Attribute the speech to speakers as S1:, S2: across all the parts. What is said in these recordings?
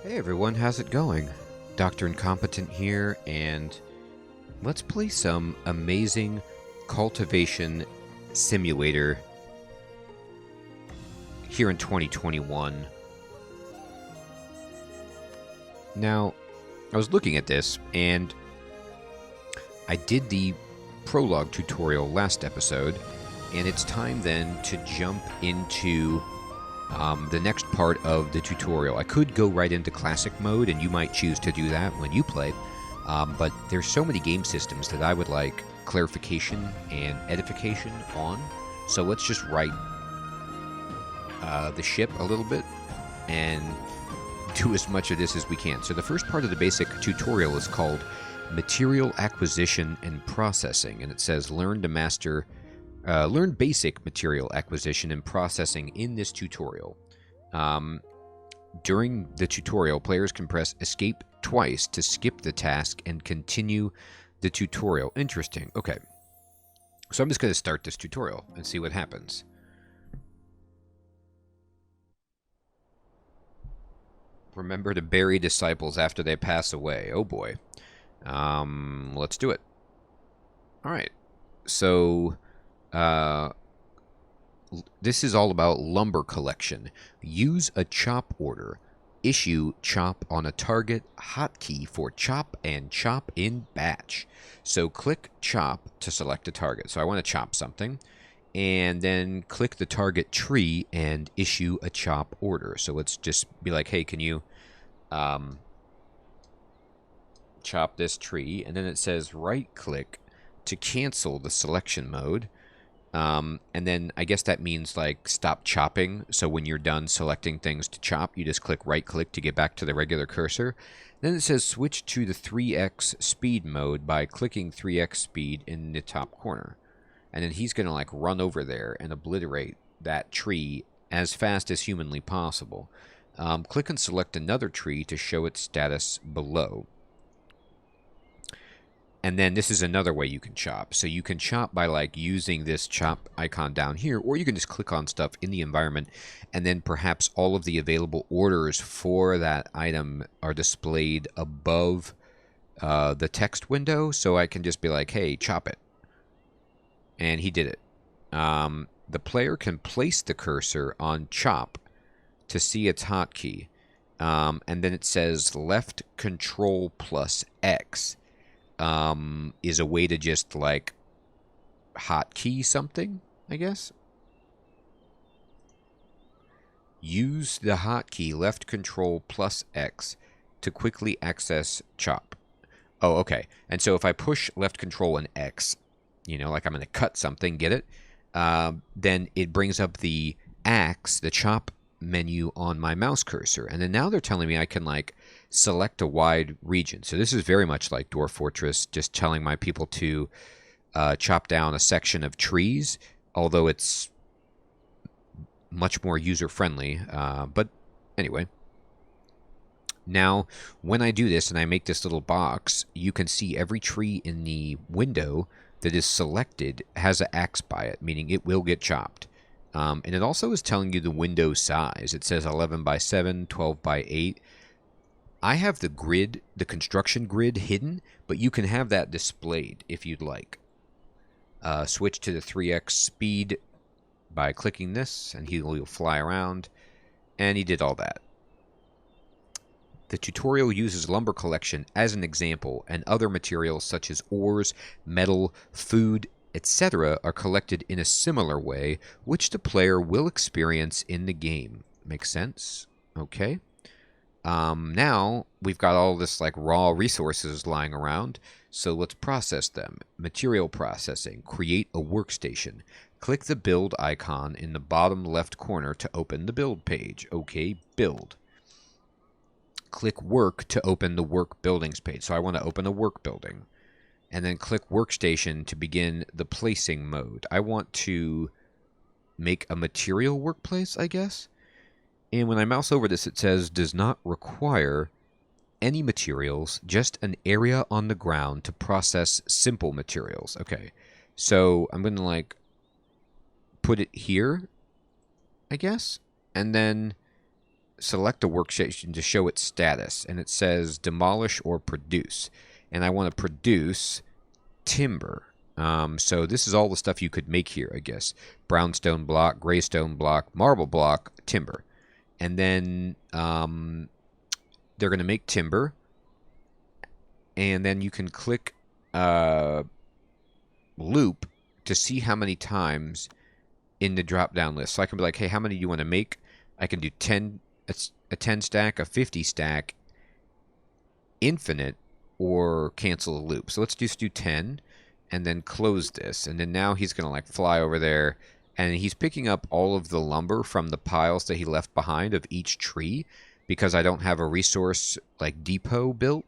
S1: Hey everyone, how's it going? Dr. Incompetent here, and let's play some Amazing Cultivation Simulator here in 2021. Now, I was looking at this, and I did the prologue tutorial last episode, and it's time then to jump into the next part of the tutorial. I could go right into classic mode, and you might choose to do that when you play, but there's so many game systems that I would like clarification and edification on. So let's just write the ship a little bit and do as much of this as we can. So the first part of the basic tutorial is called Material Acquisition and Processing, and it says learn basic material acquisition and processing in this tutorial. During the tutorial, players can press escape twice to skip the task and continue the tutorial. Interesting. Okay. So I'm just going to start this tutorial and see what happens. Remember to bury disciples after they pass away. Oh boy. Let's do it. All right. So this is all about lumber collection. Use a chop order. Issue chop on a target hotkey for chop and chop in batch. So click chop to select a target. So I want to chop something. And then click the target tree and issue a chop order. So let's just be like, hey, can you chop this tree? And then it says right click to cancel the selection mode. And then I guess that means like stop chopping. So when you're done selecting things to chop, you just click right click to get back to the regular cursor. Then it says switch to the 3x speed mode by clicking 3x speed in the top corner. And then he's going to like run over there and obliterate that tree as fast as humanly possible. Click and select another tree to show its status below. And then this is another way you can chop. So you can chop by like using this chop icon down here, or you can just click on stuff in the environment, and then perhaps all of the available orders for that item are displayed above the text window. So I can just be like, hey, chop it. And he did it. The player can place the cursor on chop to see its hotkey. And then it says left control plus X. Is a way to just like hotkey something, I guess. Use the hotkey left control plus X to quickly access chop. Oh, okay. And so if I push left control and X, you know, like I'm going to cut something, get it? Then it brings up the axe, the chop menu on my mouse cursor. And then now they're telling me I can like select a wide region. So this is very much like Dwarf Fortress, just telling my people to chop down a section of trees, although it's much more user-friendly. But anyway. Now, when I do this and I make this little box, you can see every tree in the window that is selected has an axe by it, meaning it will get chopped. And it also is telling you the window size. It says 11 by 7, 12 by 8. I have the grid, the construction grid hidden, but you can have that displayed if you'd like. Switch to the 3x speed by clicking this, and he'll fly around. And he did all that. The tutorial uses lumber collection as an example, and other materials such as ores, metal, food, etc. are collected in a similar way, which the player will experience in the game. Makes sense? Okay. Now, we've got all this like raw resources lying around, so let's process them. Material processing. Create a workstation. Click the build icon in the bottom left corner to open the build page. Okay, build. Click work to open the work buildings page. So I want to open a work building. And then click workstation to begin the placing mode. I want to make a material workplace, I guess. And when I mouse over this, it says does not require any materials, just an area on the ground to process simple materials. Okay, so I'm going to like put it here, I guess. And then select a workstation to show its status, and it says demolish or produce. And I want to produce timber. So this is all the stuff you could make here, I guess. Brownstone block, graystone block, marble block, timber. And then they're going to make timber. And then you can click loop to see how many times in the drop-down list. So I can be like, hey, how many do you want to make? I can do 10, a 10 stack, a 50 stack, infinite, or cancel a loop. So let's just do 10 and then close this. And then now he's going to like fly over there, and he's picking up all of the lumber from the piles that he left behind of each tree because I don't have a resource like depot built.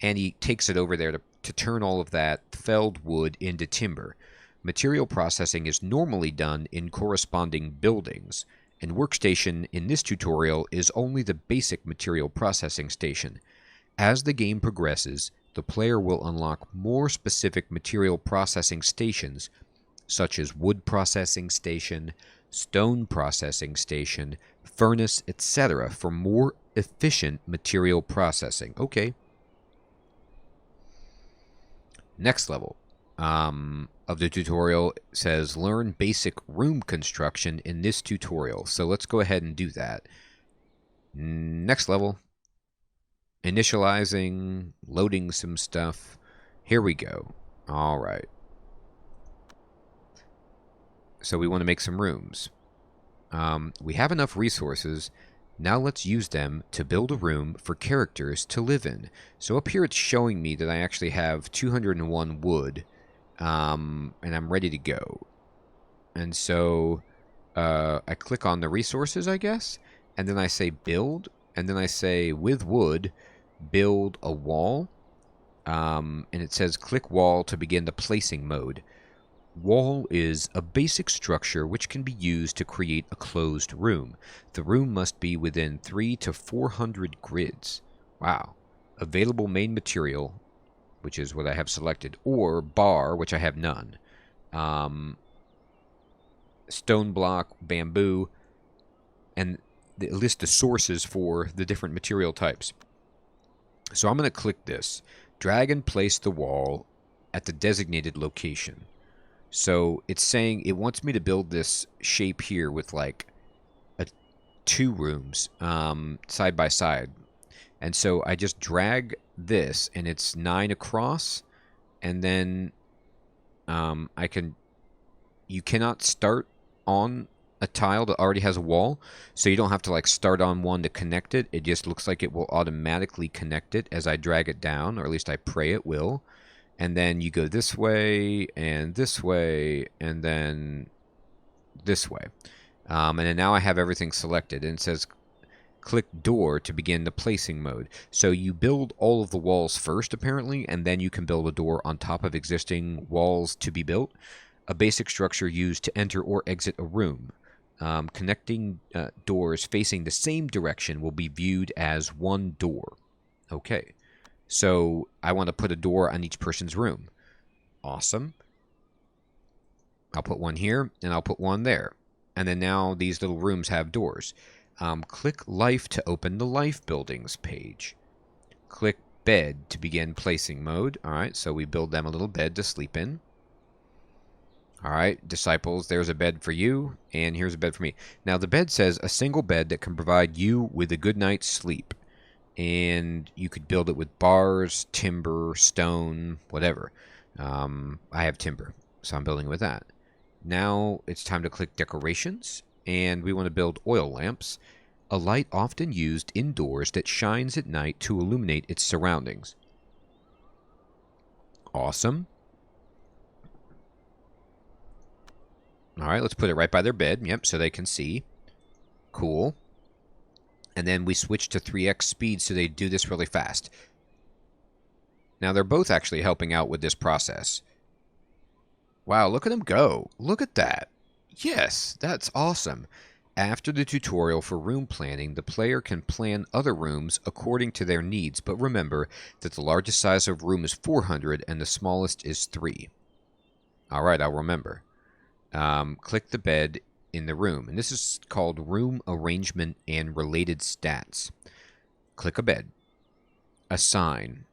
S1: And he takes it over there to turn all of that felled wood into timber. Material processing is normally done in corresponding buildings, and workstation in this tutorial is only the basic material processing station. As the game progresses, the player will unlock more specific material processing stations, such as wood processing station, stone processing station, furnace, etc., for more efficient material processing. Okay. Next level of the tutorial says learn basic room construction in this tutorial. So let's go ahead and do that. Next level. Initializing, loading some stuff. Here we go. All right. So we want to make some rooms. We have enough resources. Now let's use them to build a room for characters to live in. So up here it's showing me that I actually have 201 wood, and I'm ready to go. And so I click on the resources, I guess, and then I say build, and then I say with wood, build a wall, and it says click wall to begin the placing mode. Wall is a basic structure which can be used to create a closed room. The room must be within 300 to 400 grids. Wow. Available main material, which is what I have selected, or bar, which I have none. Stone block, bamboo, and list the sources for the different material types. So I'm going to click this. Drag and place the wall at the designated location. So it's saying it wants me to build this shape here with like two rooms side by side. And so I just drag this, and it's 9 across. And then you cannot start on a tile that already has a wall. So you don't have to like start on one to connect it. It just looks like it will automatically connect it as I drag it down, or at least I pray it will. And then you go this way, and then this way. And then now I have everything selected. And it says click door to begin the placing mode. So you build all of the walls first, apparently, and then you can build a door on top of existing walls to be built. A basic structure used to enter or exit a room. Connecting doors facing the same direction will be viewed as one door. Okay. So I want to put a door on each person's room. Awesome. I'll put one here, and I'll put one there. And then now these little rooms have doors. Click life to open the life buildings page. Click bed to begin placing mode. All right, so we build them a little bed to sleep in. All right, disciples, there's a bed for you, and here's a bed for me. Now the bed says a single bed that can provide you with a good night's sleep. And you could build it with bars, timber, stone, whatever. I have timber, so I'm building with that. Now it's time to click decorations, and we want to build oil lamps, a light often used indoors that shines at night to illuminate its surroundings. Awesome. All right, let's put it right by their bed. Yep, so they can see. Cool. And then we switch to 3x speed so they do this really fast. Now they're both actually helping out with this process. Wow, look at them go. Look at that. Yes, that's awesome. After the tutorial for room planning, the player can plan other rooms according to their needs, but remember that the largest size of room is 400 and the smallest is 3. All right, I'll remember. Click the bed in the room. And this is called room arrangement and related stats. Click a bed. Assign.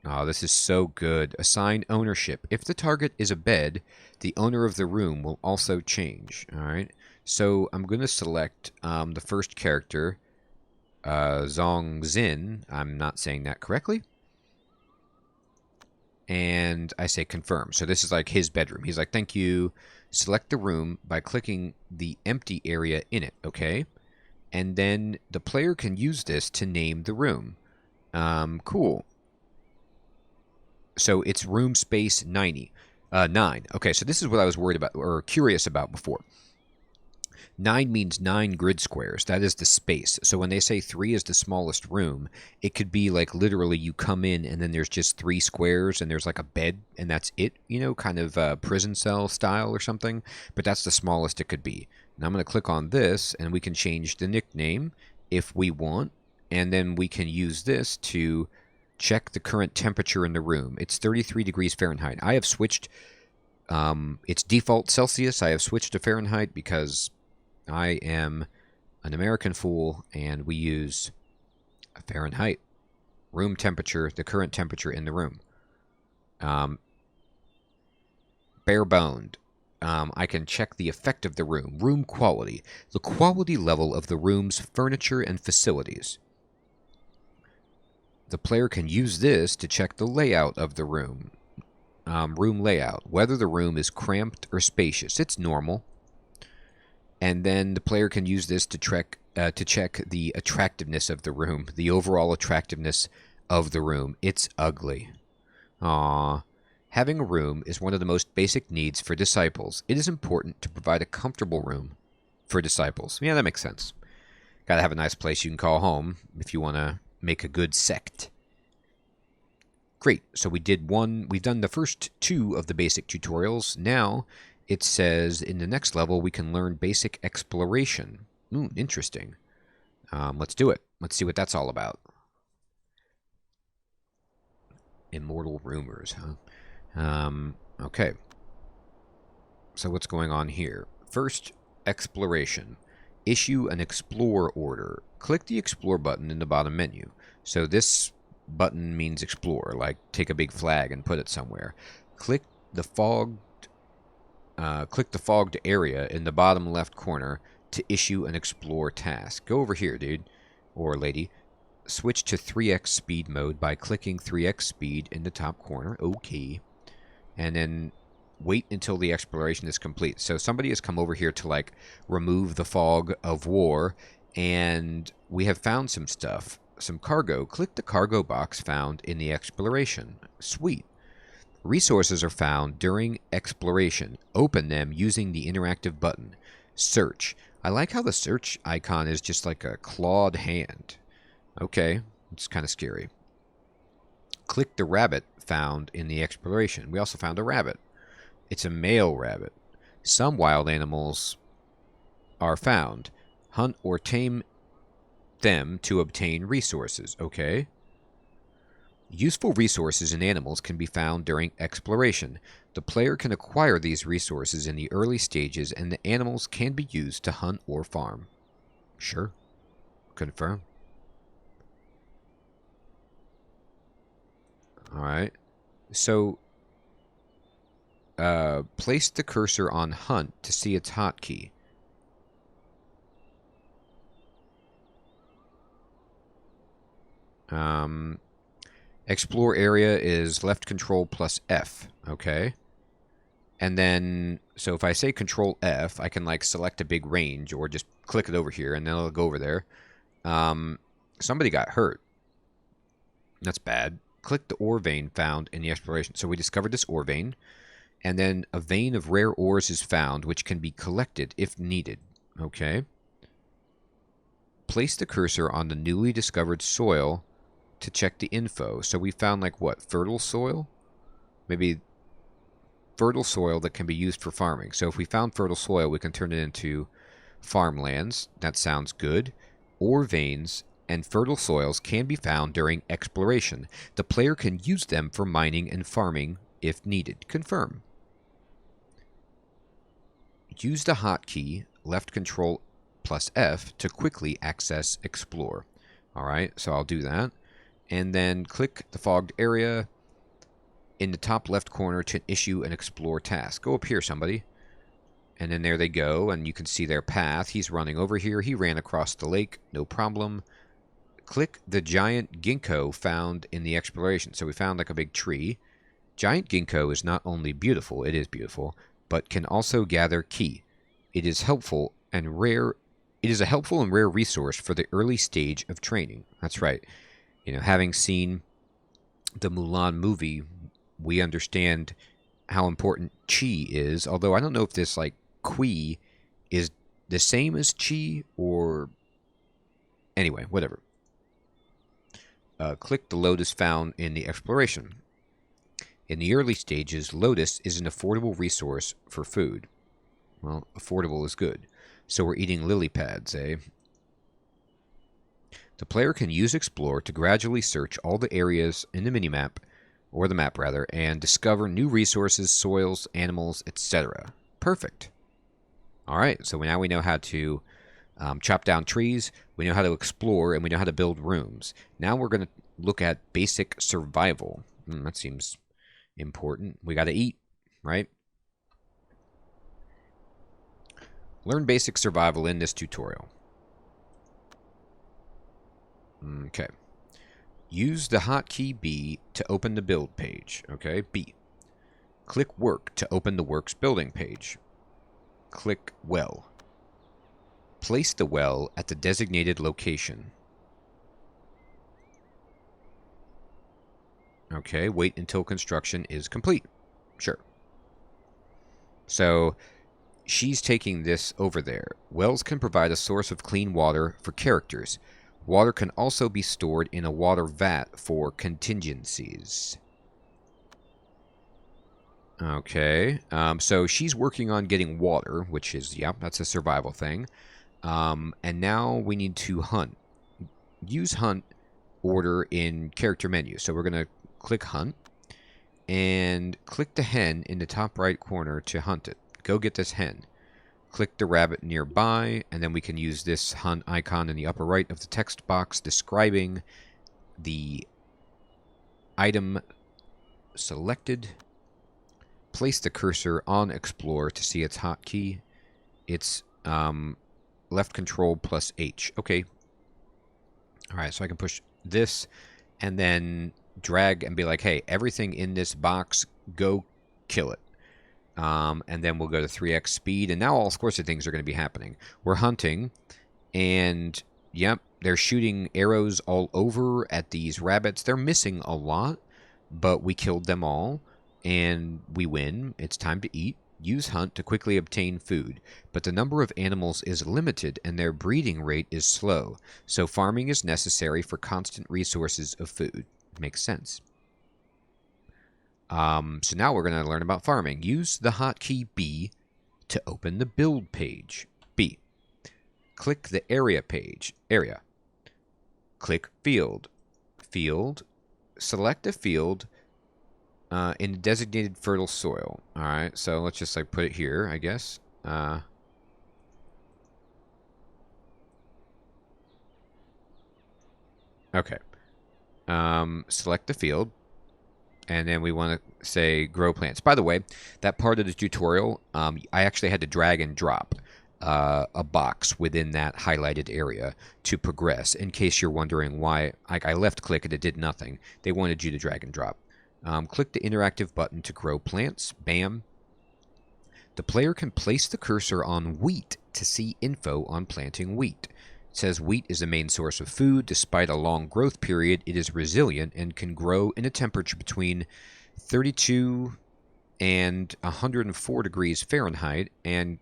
S1: Oh, this is so good. Assign ownership. If the target is a bed, the owner of the room will also change. All right. So I'm going to select the first character, Zong Zin. I'm not saying that correctly. And I say confirm. So this is like his bedroom. He's like, thank you. Select the room by clicking the empty area in it. Okay. And then the player can use this to name the room. Cool. So it's room space 9. Okay, so this is what I was worried about or curious about before. 9 means 9 grid squares. That is the space. So when they say 3 is the smallest room, it could be like literally you come in and then there's just 3 squares and there's like a bed and that's it, you know, kind of prison cell style or something. But that's the smallest it could be. Now I'm going to click on this and we can change the nickname if we want. And then we can use this to check the current temperature in the room. It's 33 degrees Fahrenheit. I have switched, it's default Celsius. I have switched to Fahrenheit because I am an American fool and we use Fahrenheit. Room temperature, the current temperature in the room. Bare boned. I can check the effect of the room. Room quality. The quality level of the room's furniture and facilities. The player can use this to check the layout of the room. Room layout. Whether the room is cramped or spacious. It's normal. And then the player can use this to check the attractiveness of the room. The overall attractiveness of the room. It's ugly. Aww. Having a room is one of the most basic needs for disciples. It is important to provide a comfortable room for disciples. Yeah, that makes sense. Gotta have a nice place you can call home if you want to make a good sect. Great. So we've done the first 2 of the basic tutorials. Now it says in the next level we can learn basic exploration. Ooh, interesting. Let's do it. Let's see what that's all about. Immortal rumors, huh? Okay. So what's going on here? First, exploration. Issue an explore order. Click the explore button in the bottom menu. So this button means explore, like take a big flag and put it somewhere. Click the fogged area in the bottom left corner to issue an explore task. Go over here, dude or lady. Switch to 3x speed mode by clicking 3x speed in the top corner. Okay. And then wait until the exploration is complete. So somebody has come over here to like remove the fog of war, and we have found some stuff, some cargo. Click the cargo box found in the exploration. Sweet. Resources are found during exploration. Open them using the interactive button. Search. I like how the search icon is just like a clawed hand. Okay, it's kind of scary. Click the rabbit found in the exploration. We also found a rabbit. It's a male rabbit. Some wild animals are found. Hunt or tame them to obtain resources. Okay. Useful resources and animals can be found during exploration. The player can acquire these resources in the early stages, and the animals can be used to hunt or farm. Sure. Confirm. Alright. So, place the cursor on hunt to see its hotkey. Explore area is left control plus F. Okay. And then, so if I say control F, I can like select a big range or just click it over here and then it'll go over there. Somebody got hurt. That's bad. Click the ore vein found in the exploration. So we discovered this ore vein. And then a vein of rare ores is found, which can be collected if needed. Okay. Place the cursor on the newly discovered soil to check the info. So we found like what? Fertile soil? Maybe fertile soil that can be used for farming. So if we found fertile soil, we can turn it into farmlands. That sounds good. Ore veins and fertile soils can be found during exploration. The player can use them for mining and farming if needed. Confirm. Use the hotkey left control plus F to quickly access Explore. All right, so I'll do that. And then click the fogged area in the top left corner to issue an Explore task. Go up here, somebody. And then there they go, and you can see their path. He's running over here. He ran across the lake, no problem. Click the giant ginkgo found in the exploration. So we found like a big tree. Giant ginkgo is not only beautiful, it is beautiful, but can also gather ki. It is helpful and rare. It is a helpful and rare resource for the early stage of training. That's right. You know, having seen the Mulan movie, we understand how important chi is. Although I don't know if this like qui is the same as chi or anyway, whatever. Click the lotus found in the exploration. In the early stages, lotus is an affordable resource for food. Well, affordable is good. So we're eating lily pads, eh? The player can use Explore to gradually search all the areas in the minimap, or the map rather, and discover new resources, soils, animals, etc. Perfect. Alright, so now we know how to chop down trees, we know how to explore, and we know how to build rooms. Now we're going to look at basic survival. That seems important. We got to eat, right? Learn basic survival in this tutorial. Okay. Use the hotkey B to open the build page. Okay, B. Click Work to open the Works building page. Click Well. Place the well at the designated location. Okay, wait until construction is complete. Sure. So, she's taking this over there. Wells can provide a source of clean water for characters. Water can also be stored in a water vat for contingencies. Okay, so she's working on getting water, which is, yeah, that's a survival thing. And now we need to hunt. Use hunt order in character menu. So we're going to click hunt and click the hen in the top right corner to hunt it. Go get this hen. Click the rabbit nearby, and then we can use this hunt icon in the upper right of the text box describing the item selected. Place the cursor on Explore to see its hotkey. It's left control plus H. Okay. Alright, so I can push this and then drag and be like, hey, everything in this box, go kill it. And then we'll go to 3x speed, and now all sorts of things are going to be happening. We're hunting, and yep, they're shooting arrows all over at these rabbits. They're missing a lot, but we killed them all, and we win. It's time to eat. Use hunt to quickly obtain food, but the number of animals is limited and their breeding rate is slow, so farming is necessary for constant resources of food. Makes sense. So now we're going to learn about farming. Use the hotkey B to open the build page. B. Click the area page. Area. Click field. Field. Select a field in the designated fertile soil. Alright, so let's just like put it here, I guess. Okay. Select the field. And then we want to say grow plants. By the way, that part of the tutorial, I actually had to drag and drop a box within that highlighted area to progress. In case you're wondering why I left click and it did nothing. They wanted you to drag and drop. Click the interactive button to grow plants. Bam. The player can place the cursor on wheat to see info on planting wheat. It says wheat is the main source of food. Despite a long growth period, it is resilient and can grow in a temperature between 32 and 104 degrees Fahrenheit and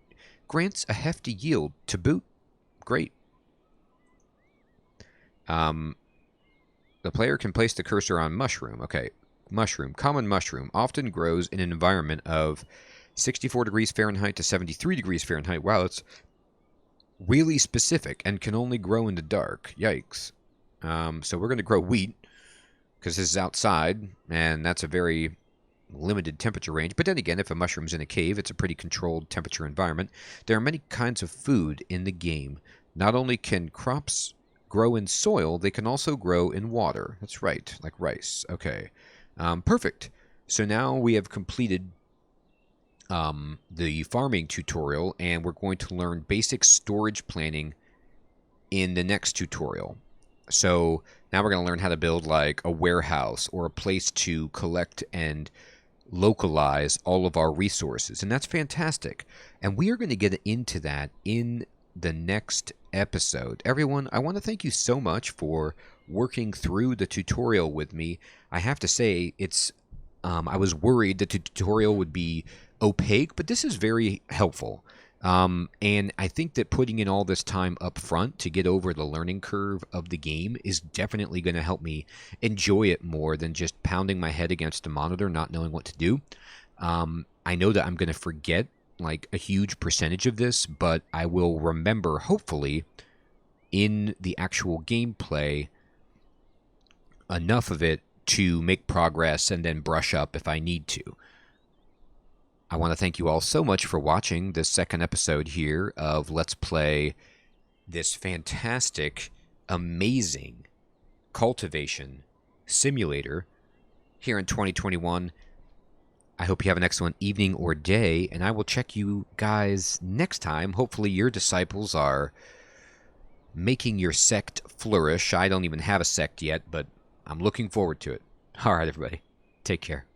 S1: grants a hefty yield to boot. Great. The player can place the cursor on mushroom. Okay, mushroom. Common mushroom often grows in an environment of 64 degrees Fahrenheit to 73 degrees Fahrenheit. Wow, that's really specific and can only grow in the dark. Yikes. So we're going to grow wheat because this is outside, and that's a very limited temperature range. But then again, if a mushroom's in a cave, it's a pretty controlled temperature environment. There are many kinds of food in the game. Not only can crops grow in soil, they can also grow in water. That's right, like rice. Okay, perfect. So now we have completed the farming tutorial, and we're going to learn basic storage planning in the next tutorial. So now we're going to learn how to build like a warehouse or a place to collect and localize all of our resources. And that's fantastic. And we are going to get into that in the next episode. Everyone, I want to thank you so much for working through the tutorial with me. I have to say, I was worried that the tutorial would be opaque, but this is very helpful. And I think that putting in all this time up front to get over the learning curve of the game is definitely going to help me enjoy it more than just pounding my head against the monitor, not knowing what to do. I know that I'm going to forget like a huge percentage of this, but I will remember, hopefully, in the actual gameplay, enough of it to make progress and then brush up if I need to. I want to thank you all so much for watching this second episode here of Let's Play this fantastic, amazing cultivation simulator here in 2021. I hope you have an excellent evening or day, and I will check you guys next time. Hopefully your disciples are making your sect flourish. I don't even have a sect yet, but I'm looking forward to it. All right, everybody. Take care.